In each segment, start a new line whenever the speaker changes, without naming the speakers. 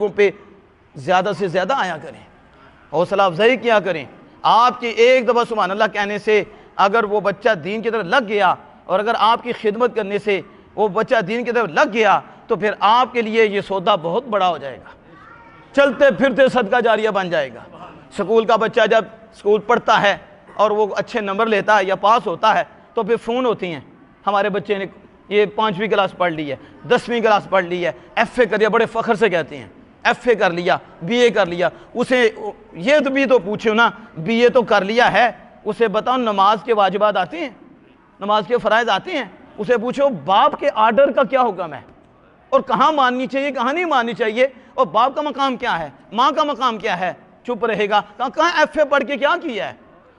پہ زیادہ سے زیادہ آیا کریں، حوصلہ افزائی کیا کریں۔ آپ کی ایک دفعہ سبحان اللہ کہنے سے اگر وہ بچہ دین کی طرف لگ گیا، اور اگر آپ کی خدمت کرنے سے وہ بچہ دین کی طرف لگ گیا، تو پھر آپ کے لیے یہ سودا بہت بڑا ہو جائے گا، چلتے پھرتے صدقہ جاریہ بن جائے گا۔ سکول کا بچہ جب سکول پڑھتا ہے اور وہ اچھے نمبر لیتا ہے یا پاس ہوتا ہے تو پھر فون ہوتی ہیں، ہمارے بچے نے یہ 5ویں کلاس پڑھ لی ہے، 10ویں کلاس پڑھ لی ہے، ایف اے کر لیا، بڑے فخر سے کہتے ہیں ایف اے کر لیا، بی اے کر لیا۔ اسے یہ تو بھی تو پوچھو نا، بی اے تو کر لیا ہے، اسے بتاؤ نماز کے واجبات آتے ہیں، نماز کے فرائض آتے ہیں؟ اسے پوچھو باپ کے آرڈر کا کیا حکم ہے، اور کہاں ماننی چاہیے کہاں نہیں ماننی چاہیے، اور باپ کا مقام کیا ہے، ماں کا مقام کیا ہے؟ چپ رہے گا، کہاں ایف اے پڑھ کے کیا کیا ہے؟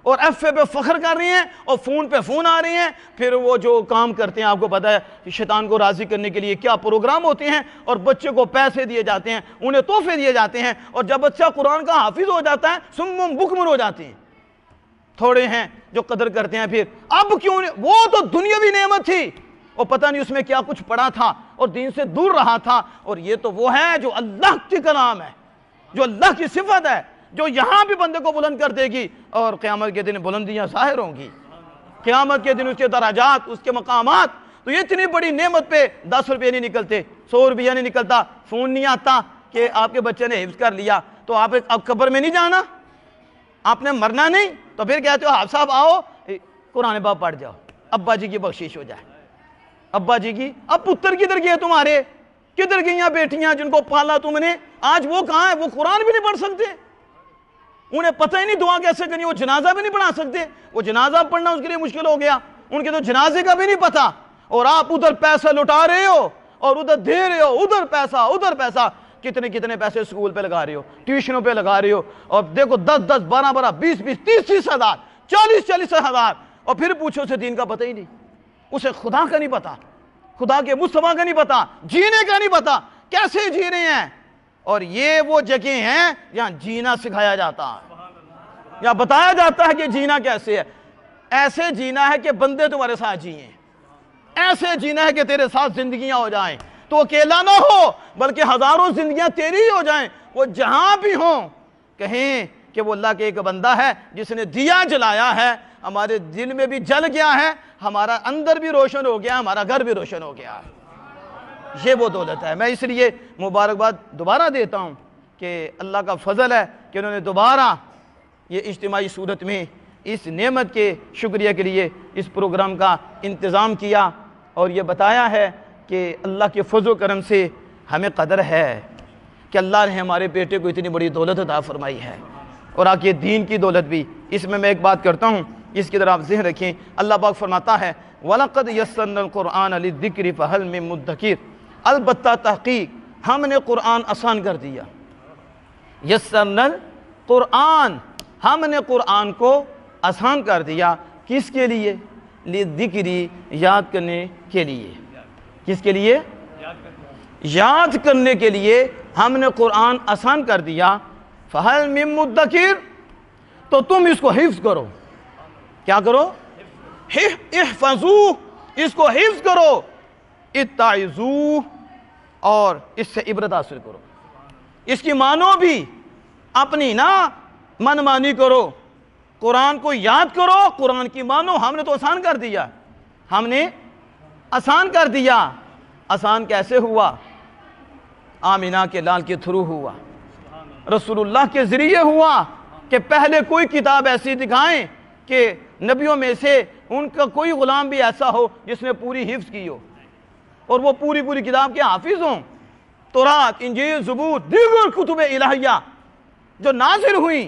اور ایف اے پہ فخر کر رہی ہیں اور فون پہ فون آ رہی ہیں۔ پھر وہ جو کام کرتے ہیں آپ کو پتہ ہے شیطان کو راضی کرنے کے لیے کیا پروگرام ہوتے ہیں، اور بچے کو پیسے دیے جاتے ہیں، انہیں تحفے دیے جاتے ہیں، اور جب بچہ قرآن کا حافظ ہو جاتا ہے سم بکم ہو جاتے ہیں۔ تھوڑے ہیں جو قدر کرتے ہیں، پھر اب کیوں نہیں، وہ تو دنیاوی نعمت تھی، اور پتہ نہیں اس میں کیا کچھ پڑا تھا اور دین سے دور رہا تھا، اور یہ تو وہ ہے جو اللہ کی کلام ہے، جو اللہ کی صفت ہے، جو یہاں بھی بندے کو بلند کر دے گی، اور قیامت کے دن بلندیاں ظاہر ہوں گی، قیامت کے دن اس کے درجات، اس کے مقامات۔ تو یہ اتنی بڑی نعمت پہ 10 روپے نہیں نکلتے، 100 روپیہ نہیں نکلتا، فون نہیں آتا کہ آپ کے بچے نے حفظ کر لیا، تو آپ اب قبر میں نہیں جانا، آپ نے مرنا نہیں، تو پھر کہتے ہو حافظ صاحب آؤ قرآن پاک پڑھ جاؤ، ابا جی کی بخشش ہو جائے، ابا جی کی۔ اب پتر کدھر گئے تمہارے، کدھر گئیاں بیٹیاں جن کو پالا تم نے، آج وہ کہاں ہیں؟ وہ قرآن بھی نہیں پڑھ سکتے، انہیں پتہ ہی نہیں دعا کیسے کرنی، وہ جنازہ بھی نہیں پڑھا سکتے، وہ جنازہ پڑھنا اس کے لیے مشکل ہو گیا، ان کے تو جنازے کا بھی نہیں پتہ، اور آپ ادھر پیسہ لٹا رہے ہو اور ادھر دے رہے ہو، ادھر پیسہ، کتنے پیسے سکول پہ لگا رہے ہو، ٹیوشنوں پہ لگا رہے ہو، اور دیکھو 10 12 20 30 ہزار، 40 ہزار، اور پھر پوچھو اسے دین کا پتہ ہی نہیں، اسے خدا کا نہیں پتہ، خدا کے مصطفیٰ کا نہیں پتہ، جینے کا نہیں پتہ، کیسے جی رہے ہیں۔ اور یہ وہ جگہ ہیں جہاں جینا سکھایا جاتا ہے، یا بتایا جاتا ہے کہ جینا کیسے ہے۔ ایسے جینا ہے کہ بندے تمہارے ساتھ جئیں، ایسے جینا ہے کہ تیرے ساتھ زندگیاں ہو جائیں، تو اکیلا نہ ہو بلکہ ہزاروں زندگیاں تیری ہی ہو جائیں، وہ جہاں بھی ہوں کہیں کہ وہ اللہ کے ایک بندہ ہے جس نے دیا جلایا ہے، ہمارے دل میں بھی جل گیا ہے، ہمارا اندر بھی روشن ہو گیا، ہمارا گھر بھی روشن ہو گیا ہے۔ یہ وہ دولت ہے۔ میں اس لیے مبارکباد دوبارہ دیتا ہوں کہ اللہ کا فضل ہے کہ انہوں نے دوبارہ یہ اجتماعی صورت میں اس نعمت کے شکریہ کے لیے اس پروگرام کا انتظام کیا، اور یہ بتایا ہے کہ اللہ کے فضل و کرم سے ہمیں قدر ہے کہ اللہ نے ہمارے بیٹے کو اتنی بڑی دولت عطا فرمائی ہے، اور آگے دین کی دولت بھی۔ اس میں ایک بات کرتا ہوں، اس کی طرح آپ ذہن رکھیں۔ اللہ پاک فرماتا ہے وَلَقَدْ يَسَّرْنَا الْقُرْآنَ لِلذِّكْرِ فَهَلْ مِن مُدَّكِرٍ، البتہ تحقیق ہم نے قرآن آسان کر دیا۔ یسرنا القرآن، ہم نے قرآن کو آسان کر دیا، کس کے لیے؟ للذکری، یاد کرنے کے لیے۔ کس کے لیے؟ یاد کرنے کے لیے ہم نے قرآن آسان کر دیا۔ فہل من مدکر، تو تم اس کو حفظ کرو۔ کیا کرو؟ احفظو، اس کو حفظ کرو، اتعظو، اور اس سے عبرت حاصل کرو۔ اس کی معنی بھی اپنی نہ من مانی کرو، قرآن کو یاد کرو، قرآن کی مانو۔ ہم نے تو آسان کر دیا، ہم نے آسان کر دیا۔ آسان کیسے ہوا؟ آمینہ کے لال کے تھرو ہوا، رسول اللہ کے ذریعے ہوا، کہ پہلے کوئی کتاب ایسی دکھائیں کہ نبیوں میں سے ان کا کوئی غلام بھی ایسا ہو جس نے پوری حفظ کی ہو، اور وہ پوری کتاب کے حافظ ہوں۔ تورات، انجیل، زبور، دیگر کتب الہیہ جو نازل ہوئیں،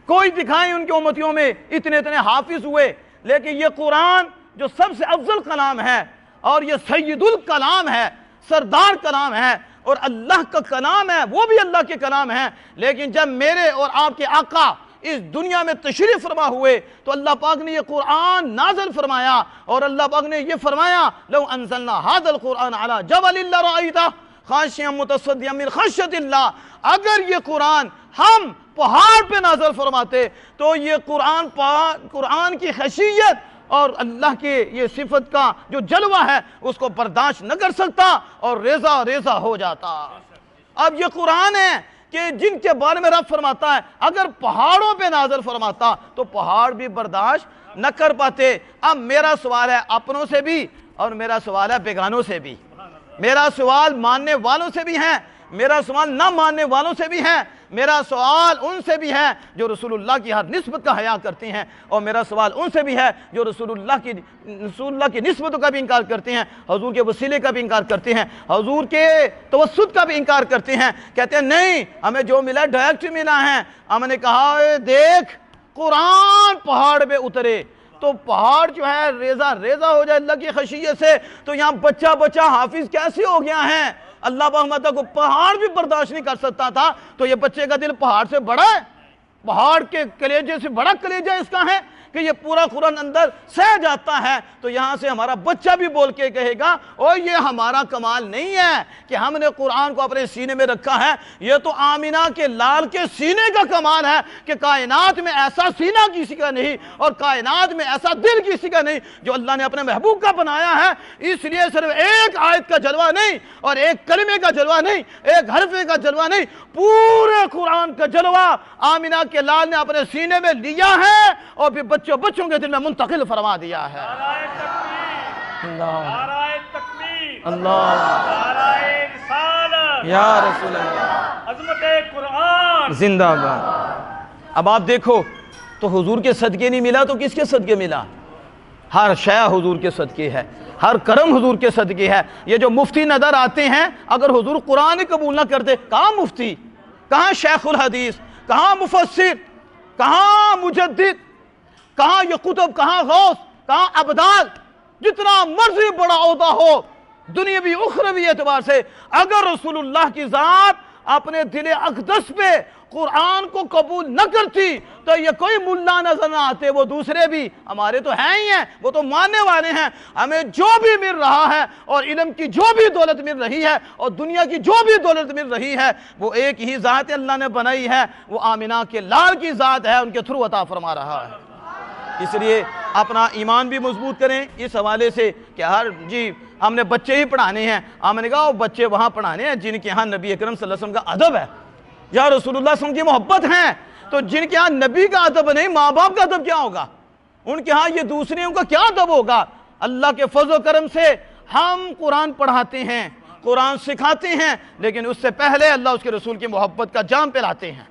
کوئی دکھائیں ان کے امتیوں میں اتنے حافظ ہوئے، لیکن یہ قرآن جو سب سے افضل کلام ہے، اور یہ سید الکلام ہے، سردار کلام ہے، اور اللہ کا کلام ہے، وہ بھی اللہ کے کلام ہے۔ لیکن جب میرے اور آپ کے آقا اس دنیا میں تشریف فرما ہوئے تو اللہ پاک نے یہ قرآن نازل فرمایا، اور اللہ پاک نے یہ فرمایا لو انزلنا هذا القرآن على جبل لرأيته خاشعا متصدعا من خشیۃ اللہ، اگر یہ قرآن ہم پہاڑ پہ نازل فرماتے تو یہ قرآن کی خشیت اور اللہ کے یہ صفت کا جو جلوہ ہے اس کو برداشت نہ کر سکتا، اور ریزہ ریزہ ہو جاتا۔ اب یہ قرآن ہے کہ جن کے بارے میں رب فرماتا ہے اگر پہاڑوں پہ نازل فرماتا تو پہاڑ بھی برداشت نہ کر پاتے۔ اب میرا سوال ہے اپنوں سے بھی اور میرا سوال ہے بیگانوں سے بھی، میرا سوال ماننے والوں سے بھی ہے، میرا سوال نہ ماننے والوں سے بھی ہے، میرا سوال ان سے بھی ہے جو رسول اللہ کی ہر نسبت کا حیا کرتے ہیں، اور میرا سوال ان سے بھی ہے جو رسول اللہ کی نسبتوں کا بھی انکار کرتے ہیں، حضور کے وسیلے کا بھی انکار کرتے ہیں، حضور کے توسط کا بھی انکار کرتے ہیں، کہتے ہیں نہیں ہمیں جو ملا ڈائریکٹ ملا ہے۔ ہم نے کہا دیکھ قرآن پہاڑ پہ اترے تو پہاڑ جو ہے ریزہ ریزہ ہو جائے اللہ کی خشیت سے، تو یہاں بچہ حافظ کیسے ہو گیا ہے؟ اللہ بہمتہ کو پہاڑ بھی برداشت نہیں کر سکتا تھا، تو یہ بچے کا دل پہاڑ سے بڑا ہے، پہاڑ کے کلیجے سے بڑا کلیجہ اس کا ہے کہ یہ پورا قرآن اندر سہ جاتا ہے۔ تو یہاں سے ہمارا بچہ بھی بول کے کہے گا او یہ ہمارا کمال نہیں ہے کہ ہم نے قرآن کو اپنے سینے میں رکھا ہے، یہ تو آمینہ کے لال کے سینے کا کمال ہے کہ کائنات میں ایسا سینہ کسی کا نہیں اور کائنات میں ایسا دل کسی کا نہیں جو اللہ نے اپنے محبوب کا بنایا ہے۔ اس لیے صرف ایک آیت کا جلوہ نہیں اور ایک کلمے کا جلوہ نہیں، ایک حرفے کا جلوہ نہیں، پورے قرآن کا جلوہ آمینہ کے لال نے اپنے سینے میں لیا ہے اور پھر بچوں کے دل میں منتقل فرما دیا ہے۔
نعرہ تکبیر،
اللہ
نعرہ رسالت،
یا رسول اللہ،
عظمت قرآن
زندہ باد۔ اب آپ دیکھو تو حضور کے صدقے نہیں ملا تو کس کے صدقے ملا؟ ہر شے حضور کے صدقے ہے، ہر کرم حضور کے صدقے ہے۔ یہ جو مفتی نظر آتے ہیں اگر حضور قرآن قبول نہ کرتے، کہاں مفتی، کہاں شیخ الحدیث، کہاں مفسر، کہاں مجدد، کہاں یہ قطب، کہاں غوث، کہاں عبدال، جتنا مرضی بڑا عہدہ ہو دنیاوی اخروی اعتبار سے، اگر رسول اللہ کی ذات اپنے دل اقدس پہ قرآن کو قبول نہ کرتی تو یہ کوئی ملا نظر نہ آتے، وہ دوسرے بھی ہمارے تو ہیں ہی ہیں، وہ تو ماننے والے ہیں۔ ہمیں جو بھی مل رہا ہے اور علم کی جو بھی دولت مل رہی ہے اور دنیا کی جو بھی دولت مل رہی ہے وہ ایک ہی ذات اللہ نے بنائی ہے، وہ آمینہ کے لال کی ذات ہے، ان کے تھرو عطا فرما رہا ہے۔ اس لیے اپنا ایمان بھی مضبوط کریں اس حوالے سے کہ ہم نے بچے ہی پڑھانے ہیں۔ ہم نے کہا وہ بچے وہاں پڑھانے ہیں جن کے ہاں نبی اکرم صلی اللہ علیہ وسلم کا ادب ہے یا رسول اللہ صلی اللہ علیہ وسلم کی محبت ہے، تو جن کے ہاں نبی کا ادب نہیں ماں باپ کا ادب کیا ہوگا؟ ان کے ہاں یہ دوسروں کا کیا ادب ہوگا؟ اللہ کے فضل و کرم سے ہم قرآن پڑھاتے ہیں، قرآن سکھاتے ہیں، لیکن اس سے پہلے اللہ اس کے رسول کی محبت کا جام پلاتے ہیں۔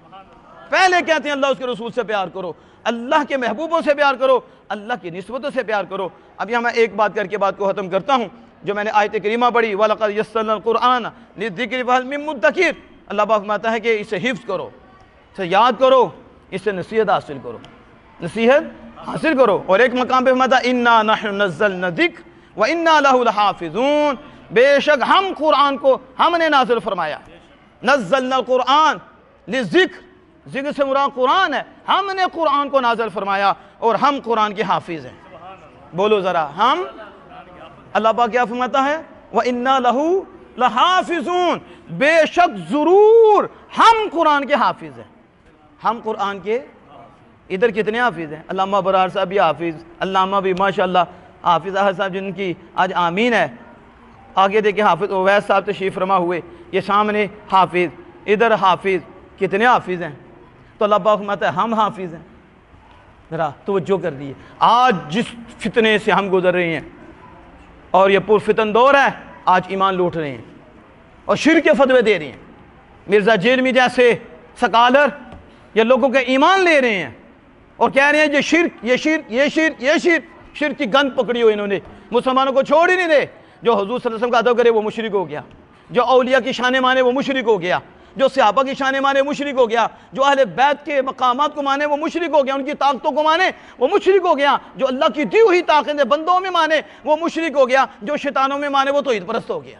پہلے کہتے ہیں اللہ اس کے رسول سے پیار کرو، اللہ کے محبوبوں سے پیار کرو، اللہ کی نسبتوں سے پیار کرو۔ اب یہاں میں ایک بات کر کے بات کو ختم کرتا ہوں جو میں نے آیت کریمہ پڑھی وَلَقَدْ يَسَّرْنَا الْقُرْآنَ لِلذِّكْرِ فَهَلْ مِن مُدَّكِرٍ۔ اللہ پاک فرماتا ہے کہ اسے حفظ کرو، اسے یاد کرو، اس سے نصیحت حاصل کرو، نصیحت حاصل کرو۔ اور ایک مقام پہ فرماتا ہے اِنَّا نَحْنُ نَزَّلْنَا الذِّكْرَ وَإِنَّا لَهُ لَحَافِظُونَ، بے شک ہم قرآن کو ہم نے نازل فرمایا، نزلنا القرآن للذکر، ذکر سے مراد قرآن ہے، ہم نے قرآن کو نازل فرمایا اور ہم قرآن کے حافظ ہیں۔ بولو ذرا ہم، اللہ پاک کیا فرماتا ہے وَإِنَّا لَهُ لَحَافِظُونَ، بے شک ضرور ہم قرآن کے حافظ ہیں۔ ہم قرآن کے ادھر کتنے حافظ ہیں؟ علامہ برار صاحب بھی حافظ، علامہ بھی ماشاءاللہ حافظ احد صاحب جن کی آج آمین ہے، آگے دیکھیں حافظ اویس صاحب تشریف فرما ہوئے، یہ سامنے حافظ، ادھر حافظ، کتنے حافظ ہیں؟ تو اللہ پاک فرماتا ہے ہم حافظ ہیں۔ ذرا توجہ کر دیئے، آج جس فتنے سے ہم گزر رہے ہیں اور یہ پرفتن دور ہے، آج ایمان لوٹ رہے ہیں اور شرک کے فتوے دے رہے ہیں، مرزا جیلمی جیسے سکالر یہ لوگوں کے ایمان لے رہے ہیں اور کہہ رہے ہیں یہ شرک، یہ شرک، یہ شرک، یہ شرک، شرک کی گند پکڑی ہوئی انہوں نے، مسلمانوں کو چھوڑ ہی نہیں دے۔ جو حضور صلی اللہ علیہ وسلم کا ادب کرے وہ مشرک ہو گیا، جو اولیاء کی شان مانے وہ مشرک ہو گیا، جو صحابہ کی شان مانے مشرک ہو گیا، جو اہل بیت کے مقامات کو مانے وہ مشرک ہو گیا، ان کی طاقتوں کو مانے وہ مشرک ہو گیا، جو اللہ کی دی ہوئی طاقتیں بندوں میں مانے وہ مشرک ہو گیا، جو شیطانوں میں مانے وہ توحید پرست ہو گیا۔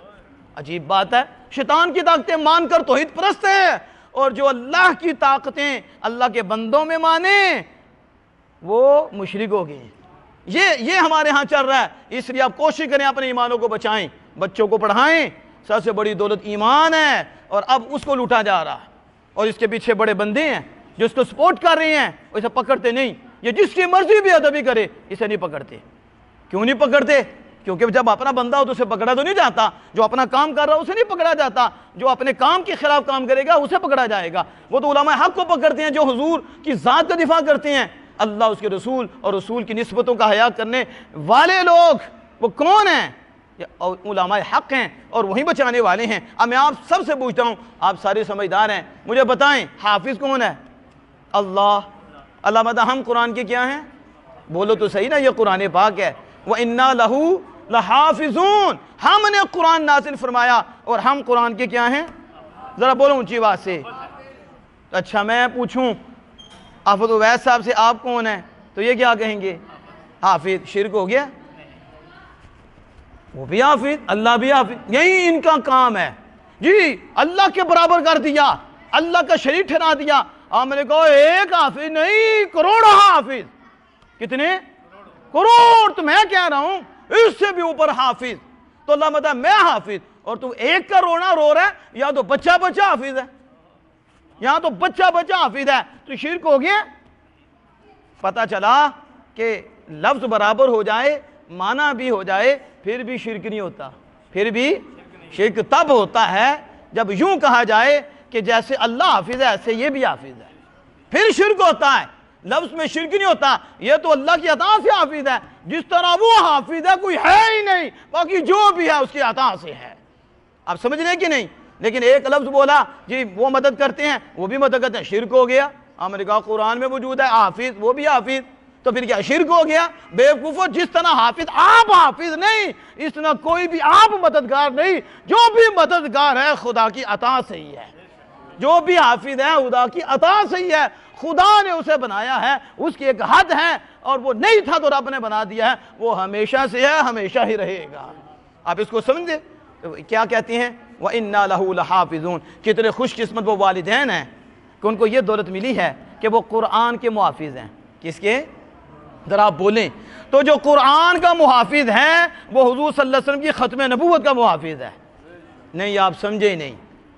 عجیب بات ہے، شیطان کی طاقتیں مان کر توحید پرست ہے اور جو اللہ کی طاقتیں اللہ کے بندوں میں مانے وہ مشرک ہو گئے۔ یہ ہمارے ہاں چل رہا ہے، اس لیے آپ کوشش کریں اپنے ایمانوں کو بچائیں، بچوں کو پڑھائیں، سب سے بڑی دولت ایمان ہے اور اب اس کو لوٹا جا رہا ہے اور اس کے پیچھے بڑے بندے ہیں جو اس کو سپورٹ کر رہے ہیں، اسے پکڑتے نہیں، یہ جس کی مرضی بھی ادبی کرے اسے نہیں پکڑتے۔ کیوں نہیں پکڑتے؟ کیونکہ جب اپنا بندہ ہو تو اسے پکڑا تو نہیں جاتا، جو اپنا کام کر رہا ہے اسے نہیں پکڑا جاتا، جو اپنے کام کے خلاف کام کرے گا اسے پکڑا جائے گا۔ وہ تو علماء حق کو پکڑتے ہیں جو حضور کی ذات کا دفاع کرتے ہیں۔ اللہ، اس کے رسول اور رسول کی نسبتوں کا حیا کرنے والے لوگ وہ کون ہیں؟ علماء حق ہیں اور وہی بچانے والے ہیں۔ اب میں آپ سب سے پوچھتا ہوں، آپ سارے سمجھدار ہیں، مجھے بتائیں حافظ کون ہے؟ اللہ۔ اللہ بتا ہم قرآن کے کیا ہیں؟ بولو تو صحیح نا، یہ قرآن پاک ہے۔ وَإِنَّا لَهُ لَحَافِظُونَ، ہم نے قرآن نازل فرمایا اور ہم قرآن کے کیا ہیں؟ ذرا بولو اونچی آواز سے۔ اچھا میں پوچھوں حافظ اویس صاحب سے آپ کون ہیں تو یہ کیا کہیں گے؟ حافظ۔ شرک ہو گیا؟ وہ بھی حافظ، اللہ بھی حافظ، یہی ان کا کام ہے جی۔ اللہ کے برابر کر دیا، اللہ کا شریک ٹھہرا دیا۔ آپ میں نے کہا ایک حافظ نہیں، کروڑوں حافظ۔ کتنے؟ کروڑ۔ تو میں کہہ رہا ہوں اس سے بھی اوپر حافظ۔ تو اللہ بتا میں حافظ اور تو ایک کا رونا رو رہا ہے، یا تو بچہ بچہ حافظ ہے، یہاں تو بچہ بچہ حافظ ہے، تو شرک ہو گیا۔ پتہ چلا کہ لفظ برابر ہو جائے، معنی بھی ہو جائے، پھر بھی شرک نہیں ہوتا۔ پھر بھی شرک تب ہوتا ہے جب یوں کہا جائے کہ جیسے اللہ حافظ ہے ایسے یہ بھی حافظ ہے، پھر شرک ہوتا ہے۔ لفظ میں شرک نہیں ہوتا، یہ تو اللہ کی عطا سے حافظ ہے، جس طرح وہ حافظ ہے کوئی ہے ہی نہیں، باقی جو بھی ہے اس کی عطا سے ہے۔ آپ سمجھ رہے کہ نہیں؟ لیکن ایک لفظ بولا جی وہ مدد کرتے ہیں، وہ بھی مدد کرتے ہیں، شرک ہو گیا۔ ہم نے کہا قرآن میں موجود ہے حافظ، وہ بھی حافظ، تو پھر کیا شرک ہو گیا؟ بے وقوفو، جس طرح حافظ آپ حافظ نہیں، اس طرح کوئی بھی آپ مددگار نہیں، جو بھی مددگار ہے خدا کی عطا سے ہی ہے، جو بھی حافظ ہے خدا کی عطا سے ہی ہے، خدا نے اسے بنایا ہے، اس کی ایک حد ہے، اور وہ نہیں تھا تو رب نے بنا دیا ہے، وہ ہمیشہ سے ہے، ہمیشہ ہی رہے گا۔ آپ اس کو سمجھے؟ کیا کہتی ہیں؟ وَإِنَّا لَهُ لَحَافِظُونَ۔ کتنے خوش قسمت وہ والدین ہیں کہ ان کو یہ دولت ملی ہے کہ وہ قرآن کے محافظ ہیں۔ کس کے؟ ذرا آپ بولیں تو جو قرآن کا محافظ ہے وہ حضور صلی اللہ علیہ وسلم کی ختم نبوت کا محافظ ہے۔ نہیں آپ سمجھے ہی نہیں،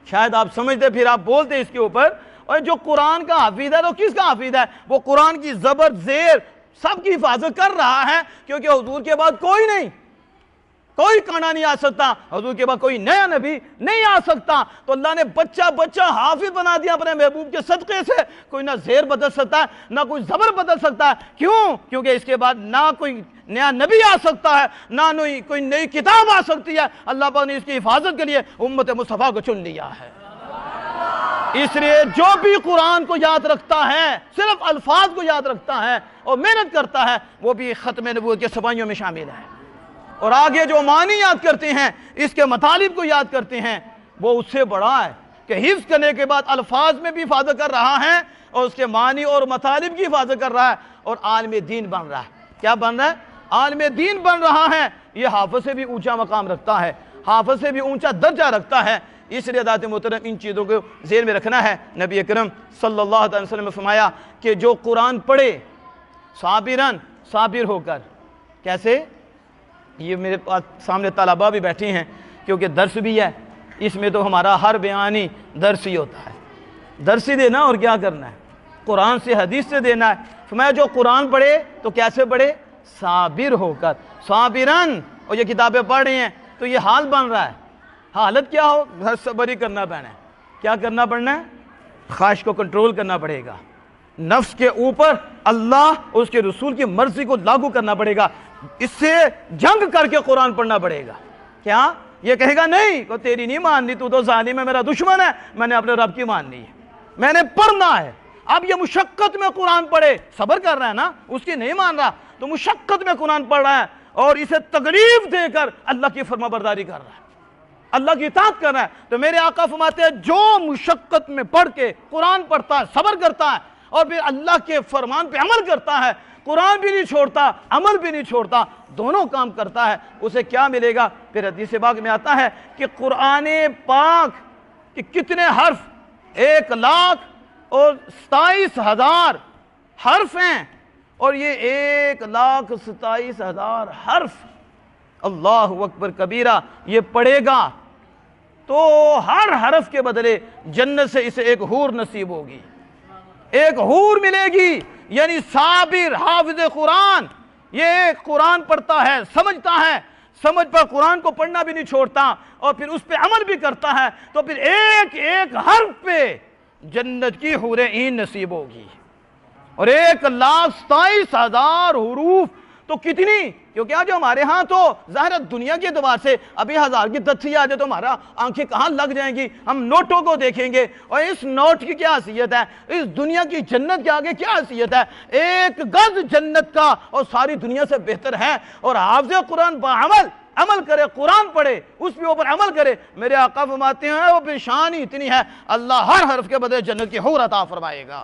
شاید آپ سمجھتے پھر آپ بولتے اس کے اوپر۔ اور جو قرآن کا حافظ ہے تو کس کا حافظ ہے؟ وہ قرآن کی زبر زیر سب کی حفاظت کر رہا ہے، کیونکہ حضور کے بعد کوئی نہیں، کوئی کانا نہیں آ سکتا، حضور کے بعد کوئی نیا نبی نہیں آ سکتا۔ تو اللہ نے بچہ بچہ حافظ بنا دیا اپنے محبوب کے صدقے سے۔ کوئی نہ زیر بدل سکتا ہے، نہ کوئی زبر بدل سکتا ہے۔ کیوں؟ کیونکہ اس کے بعد نہ کوئی نیا نبی آ سکتا ہے، نہ کوئی نئی کتاب آ سکتی ہے۔ اللہ پاک نے اس کی حفاظت کے لیے امت مصطفیٰ کو چن لیا ہے۔ اس لیے جو بھی قرآن کو یاد رکھتا ہے، صرف الفاظ کو یاد رکھتا ہے اور محنت کرتا ہے، وہ بھی ختم نبوت کے سپاہیوں میں شامل ہے۔ اور آگے جو معنی یاد کرتے ہیں، اس کے مطالب کو یاد کرتے ہیں، وہ اس سے بڑا ہے کہ حفظ کرنے کے بعد الفاظ میں بھی حفاظت کر رہا ہے اور اس کے معنی اور مطالب کی حفاظت کر رہا ہے اور عالم دین بن رہا ہے۔ کیا بن رہا ہے؟ عالم دین بن رہا ہے۔ یہ حافظ سے بھی اونچا مقام رکھتا ہے، حافظ سے بھی اونچا درجہ رکھتا ہے۔ اس لیے حضرات محترم ان چیزوں کو ذہن میں رکھنا ہے۔ نبی اکرم صلی اللہ علیہ وسلم نے فرمایا کہ جو قرآن پڑھے صابرن، صابر ہو کر، کیسے؟ یہ میرے پاس سامنے طلباء بھی بیٹھے ہیں کیونکہ درس بھی ہے، اس میں تو ہمارا ہر بیان ہی درس ہی ہوتا ہے، درس ہی دینا اور کیا کرنا ہے، قرآن سے حدیث سے دینا ہے۔ فرمایا جو قرآن پڑھے تو کیسے پڑھے؟ صابر ہو کر، صابرن۔ اور یہ کتابیں پڑھ رہی ہیں تو یہ حال بن رہا ہے، حالت کیا ہو؟ ہر صبر ہی کرنا پڑنا ہے۔ کیا کرنا پڑنا ہے؟ خواہش کو کنٹرول کرنا پڑے گا، نفس کے اوپر اللہ اور اس کے رسول کی مرضی کو لاگو کرنا پڑے گا، اس سے جنگ کر کے قرآن پڑھنا پڑے گا۔ کیا یہ کہے گا نہیں کو تیری نہیں ماننی، تو ظالم ہے، میرا دشمن ہے، میں نے اپنے رب کی ماننی ہے، میں نے پڑھنا ہے۔ اب یہ مشقت میں قرآن پڑھے، صبر کر رہا ہے نا، اس کی نہیں مان رہا تو مشقت میں قرآن پڑھ رہا ہے اور اسے تکلیف دے کر اللہ کی فرما برداری کر رہا ہے، اللہ کی اطاعت کر رہا ہے۔ تو میرے آقا فرماتے ہیں جو مشقت میں پڑھ کے قرآن پڑھتا ہے، صبر کرتا ہے اور پھر اللہ کے فرمان پہ عمل کرتا ہے، قرآن بھی نہیں چھوڑتا، عمل بھی نہیں چھوڑتا، دونوں کام کرتا ہے، اسے کیا ملے گا؟ پھر حدیث پاک میں آتا ہے کہ قرآن پاک کہ کتنے حرف؟ 1,27,000 حرف ہیں، اور یہ 1,27,000 حرف اللہ اکبر کبیرہ یہ پڑھے گا تو ہر حرف کے بدلے جنت سے اسے ایک حور نصیب ہوگی، ایک حور ملے گی۔ یعنی صابر حافظ قرآن یہ قرآن پڑھتا ہے، سمجھتا ہے، سمجھ پر قرآن کو پڑھنا بھی نہیں چھوڑتا اور پھر اس پہ عمل بھی کرتا ہے تو پھر ایک ایک حرف پہ جنت کی حور عین نصیب ہوگی. اور 1,27,000 حروف تو کتنی، کیونکہ آج ہمارے ہاں تو ظاہر دنیا کے اعتبار سے ابھی 1000 کی دستھی آ جائے تو ہمارا آنکھیں کہاں لگ جائیں گی، ہم نوٹوں کو دیکھیں گے. اور اس نوٹ کی کیا حیثیت ہے، اس دنیا کی جنت کے آگے کیا حیثیت ہے. 1 گز جنت کا اور ساری دنیا سے بہتر ہے. اور حافظ قرآن عمل کرے، قرآن پڑھے، اس پہ اوپر عمل کرے. میرے آقا فرماتے ہیں وہ بے شان ہی اتنی ہے، اللہ ہر حرف کے بدلے جنت کی حور عطا فرمائے گا.